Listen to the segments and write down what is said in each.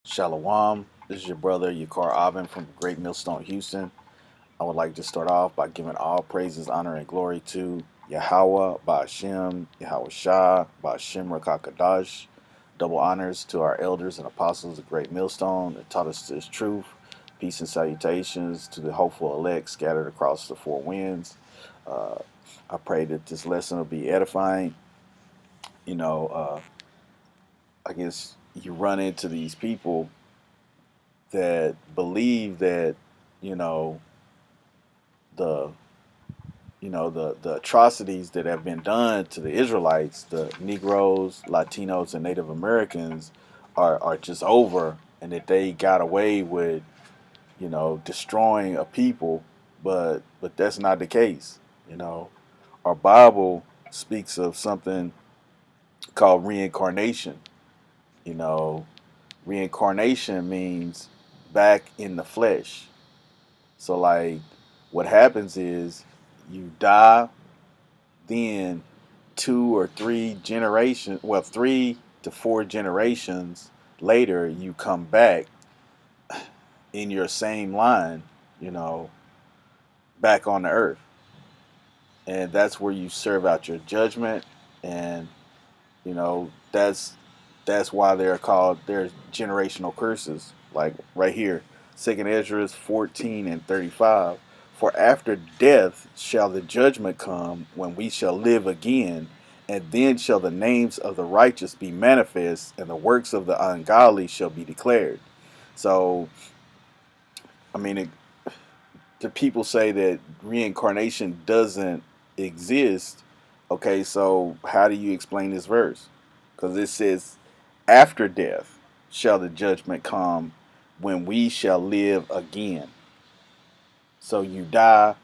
Shalom. This is your brother Yakar Avin from Great Millstone, Houston. I would like to start off by giving all praises, honor, and glory to Yahweh, Ba'ashem, Yahweh Shah, Ba'ashem Rakakadash. Double honors to our elders and apostles of Great Millstone that taught us this truth. Peace and salutations to the hopeful elect scattered across the four winds. Uh, I pray that this lesson will be edifying. You know, uh, I guess you run into these people that believe that you know the the atrocities that have been done to the Israelites, the Negroes, Latinos, and Native Americans are just over, and that they got away with destroying a people, but that's not the case. You know, our Bible speaks of something called reincarnation. You know, reincarnation means back in the flesh. So like what happens is you die, then two or three generations, well, 3 to 4 generations later, you come back in your same line, you know, back on the earth. And that's where you serve out your judgment. And, that's why they're generational curses. Like right here, Second Ezra 14:35. For after death shall the judgment come, when we shall live again, and then shall the names of the righteous be manifest, and the works of the ungodly shall be declared. So, I mean, the people say that reincarnation doesn't exist. Okay, so how do you explain this verse? Because it says, after death shall the judgment come, when we shall live again. So you die,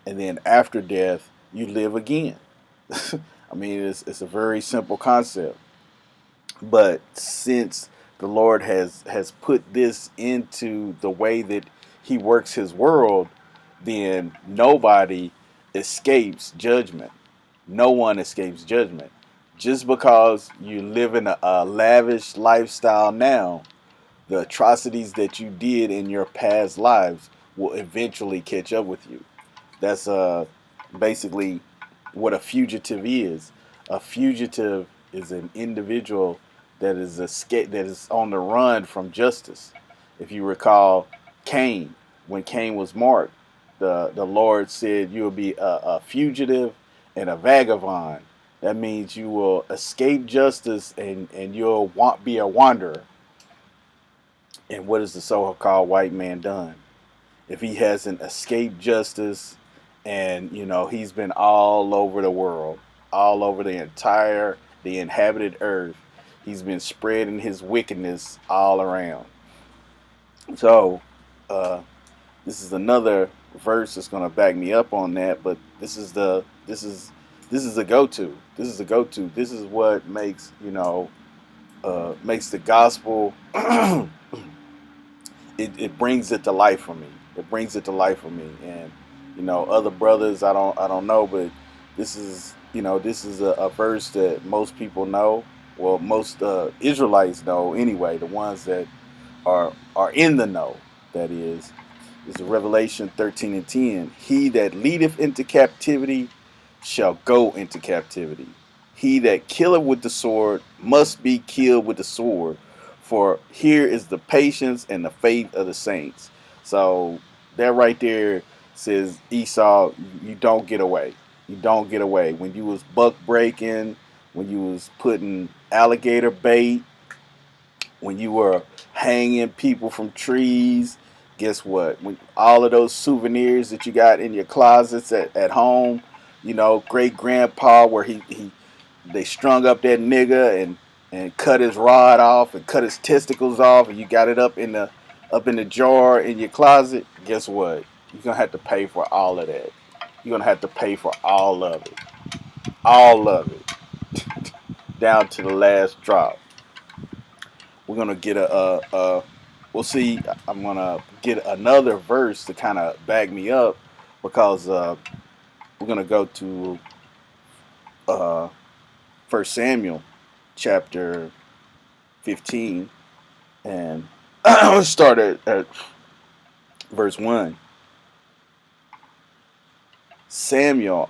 and then after death, you live again. I mean, it's a very simple concept. But since the Lord has put this into the way that He works His world, then nobody escapes judgment. No one escapes judgment. Just because you live in a lavish lifestyle now, the atrocities that you did in your past lives will eventually catch up with you. That's basically what a fugitive is. A fugitive is an individual that is on the run from justice. If you recall Cain, when Cain was marked, the Lord said you'll be a fugitive and a vagabond. That means you will escape justice, and you'll be a wanderer. And what has the so-called white man done? If he hasn't escaped justice, and he's been all over the world, all over the inhabited earth, he's been spreading his wickedness all around. So this is another verse that's going to back me up on that. But this is a go-to. This is a go-to. This is what makes the gospel. It brings it to life for me. It brings it to life for me. And other brothers, I don't know, but this is a verse that most people know. Well, most Israelites know anyway. The ones that are in the know, that is Revelation 13:10. He that leadeth into captivity shall go into captivity. He that killeth with the sword must be killed with the sword. For here is the patience and the faith of the saints. So that right there says, Esau, you don't get away. You don't get away. When you was buck breaking, when you was putting alligator bait, when you were hanging people from trees, guess what? When all of those souvenirs that you got in your closets at home, great grandpa where they strung up that nigga and cut his rod off and cut his testicles off, and you got it up in the jar in your closet. Guess what? You're gonna have to pay for all of that. You're gonna have to pay for all of it, down to the last drop. We're gonna get we'll see. I'm gonna get another verse to kind of back me up, because we're gonna go to uh, First Samuel chapter 15, and let's start at verse 1. Samuel,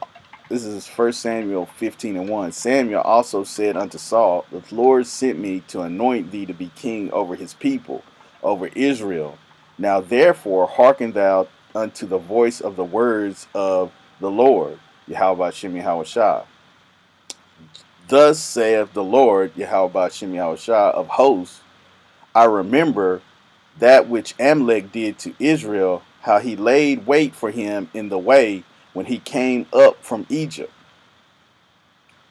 this is 1 Samuel 15:1. Samuel also said unto Saul, the Lord sent me to anoint thee to be king over his people, over Israel. Now therefore hearken thou unto the voice of the words of the Lord, Yahweh Shem Yahushua. Thus saith the Lord, Yahweh Shem Yahushua of hosts, I remember that which Amalek did to Israel, how he laid wait for him in the way when he came up from Egypt.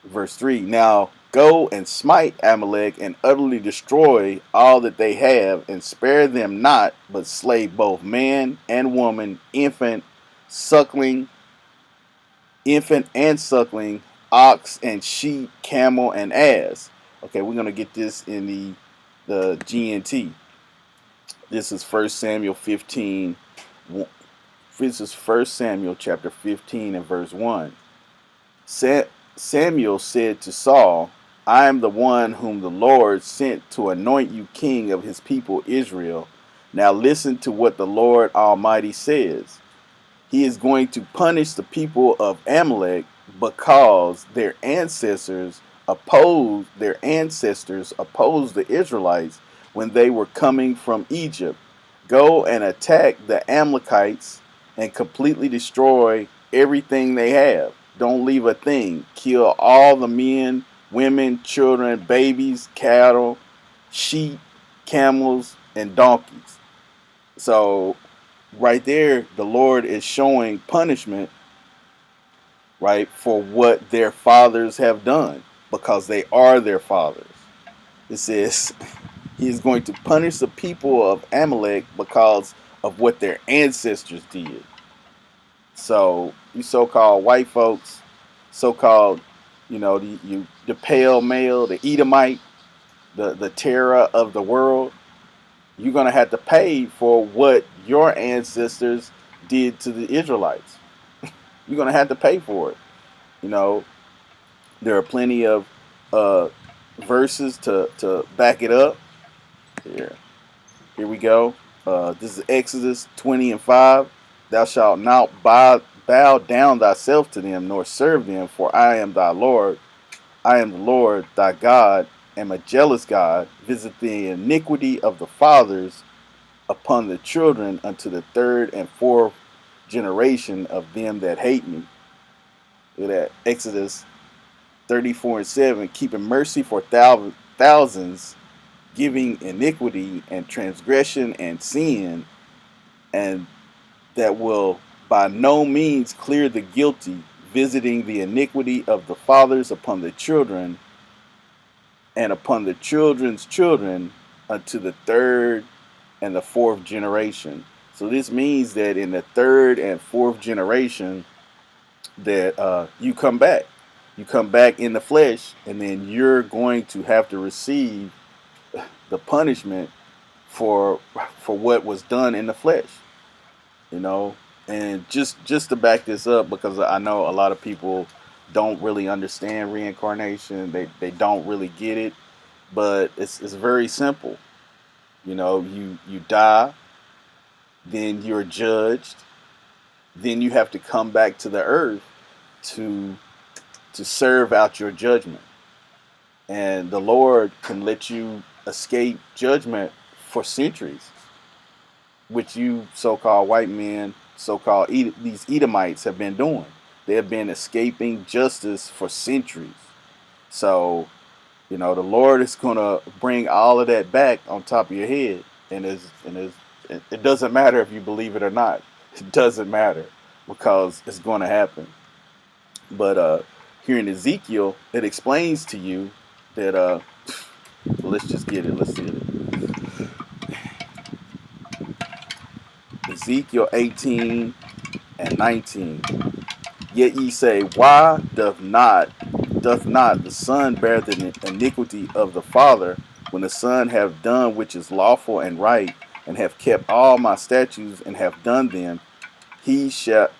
Verse 3. Now go and smite Amalek and utterly destroy all that they have, and spare them not, but slay both man and woman, infant and suckling, ox and sheep, camel and ass. Okay, we're going to get this in the GNT. This is 1 Samuel 15. This is 1 Samuel chapter 15 and verse 1. Samuel said to Saul, I am the one whom the Lord sent to anoint you king of his people Israel. Now listen to what the Lord Almighty says. He is going to punish the people of Amalek because their ancestors opposed the Israelites when they were coming from Egypt. Go and attack the Amalekites and completely destroy everything they have. Don't leave a thing. Kill all the men, women, children, babies, cattle, sheep, camels, and donkeys. So right there, the Lord is showing punishment, right, for what their fathers have done, because they are their fathers. It says he is going to punish the people of Amalek because of what their ancestors did. So you so-called white folks, so-called, the pale male, the Edomite, the terror of the world, you're going to have to pay for what your ancestors did to the Israelites. You're going to have to pay for it. There are plenty of verses to back it up. Here we go. This is Exodus 20:5. Thou shalt not bow down thyself to them, nor serve them, for I am thy Lord. I am the Lord thy God, am a jealous God, visit the iniquity of the fathers upon the children unto the third and fourth generation of them that hate me. Look at that. Exodus 34:7, keeping mercy for thousands, giving iniquity and transgression and sin, and that will by no means clear the guilty, visiting the iniquity of the fathers upon the children and upon the children's children unto the third and the fourth generation. So this means that in the third and fourth generation that you come back. You come back in the flesh, and then you're going to have to receive the punishment for what was done in the flesh. And just to back this up, because I know a lot of people don't really understand reincarnation. They don't really get it, but it's very simple. You die, then you're judged, then you have to come back to the earth to serve out your judgment. And the Lord can let you escape judgment for centuries, which you so-called white men, so-called these Edomites have been doing. They have been escaping justice for centuries. So, the Lord is going to bring all of that back on top of your head. And it doesn't matter if you believe it or not. It doesn't matter, because it's going to happen. But here in Ezekiel, it explains to you that, let's just get it. Let's see it. Ezekiel 18:19. Yet ye say, why doth not the son bear the iniquity of the father, when the son have done which is lawful and right, and have kept all my statutes and have done them? He shall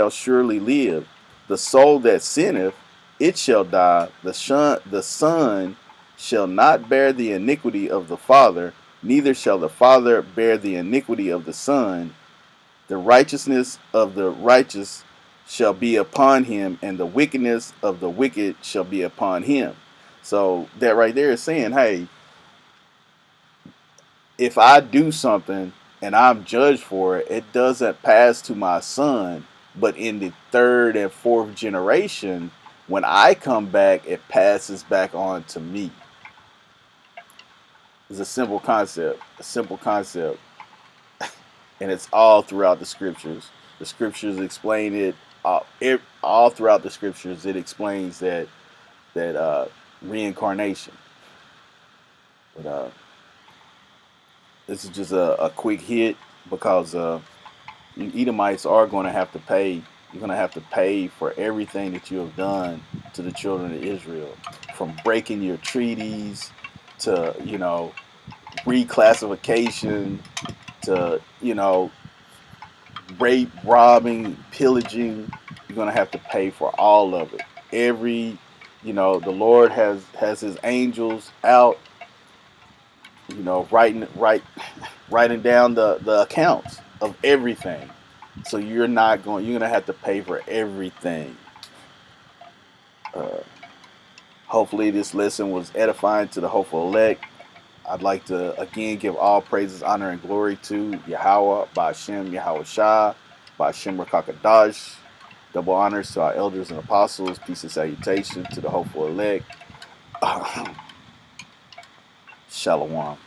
surely live. The soul that sinneth, it shall die. The son shall not bear the iniquity of the father, Neither shall the father bear the iniquity of the son. The righteousness of the righteous shall be upon him, and the wickedness of the wicked shall be upon him. So that right there is saying, hey, if I do something and I'm judged for it, it doesn't pass to my son, but in the third and fourth generation, when I come back, it passes back on to me. It's a simple concept, and it's all throughout the scriptures. The scriptures explain it all throughout the scriptures. It explains that reincarnation. But this is just a quick hit because you Edomites are going to have to pay. You're going to have to pay for everything that you have done to the children of Israel, from breaking your treaties to reclassification to rape, robbing, pillaging. You're going to have to pay for all of it. Every the Lord has His angels out, writing down the accounts of everything. So you're gonna have to pay for everything. Uh, Hopefully this lesson was edifying to the hopeful elect. I'd like to again give all praises, honor, and glory to Yahweh, Ba'ashem, Yahweh Shah, Ba'ashem Rakakadash. Double honors to our elders and apostles. Peace and salutation to the hopeful elect. Shalom.